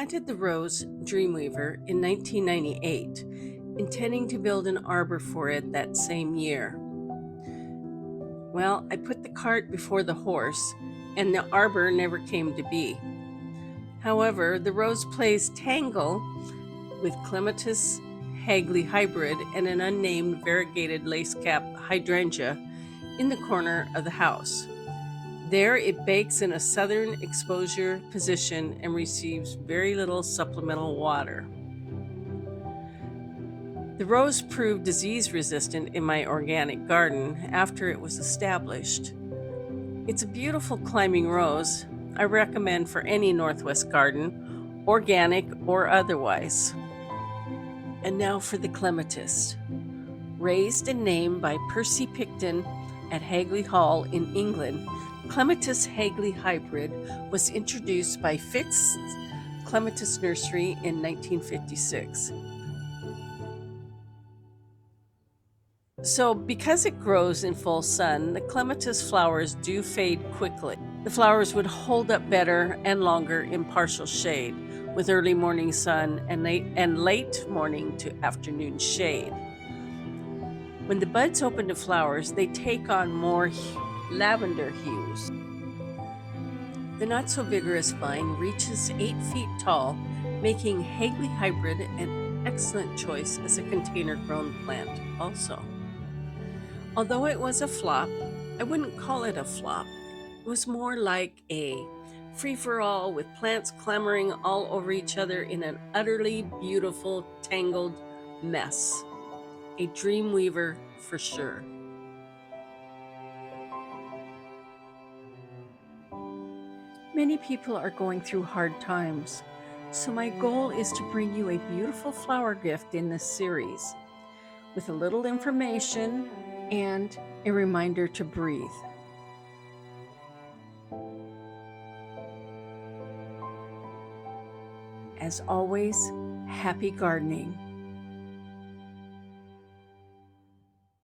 planted the rose Dreamweaver in 1998, intending to build an arbor for it that same year. Well, I put the cart before the horse, and the arbor never came to be. However, the rose plays tangle with Clematis Hagley Hybrid and an unnamed variegated lacecap hydrangea in the corner of the house. There it bakes in a southern exposure position and receives very little supplemental water. The rose proved disease resistant in my organic garden after it was established. It's a beautiful climbing rose I recommend for any Northwest garden, organic or otherwise. And now for the clematis. Raised and named by Percy Picton at Hagley Hall in England, Clematis Hagley Hybrid was introduced by Fitz Clematis Nursery in 1956. So, because it grows in full sun, the clematis flowers do fade quickly. The flowers would hold up better and longer in partial shade, with early morning sun and late morning to afternoon shade. When the buds open to flowers, they take on more lavender hues. The not so vigorous vine reaches 8 feet tall, making Hagley Hybrid an excellent choice as a container grown plant also. Although it was a flop, I wouldn't call it a flop. It was more like a free-for-all with plants clamoring all over each other in an utterly beautiful, tangled mess. A Dreamweaver for sure. Many people are going through hard times, so my goal is to bring you a beautiful flower gift in this series, with a little information and a reminder to breathe. As always, happy gardening.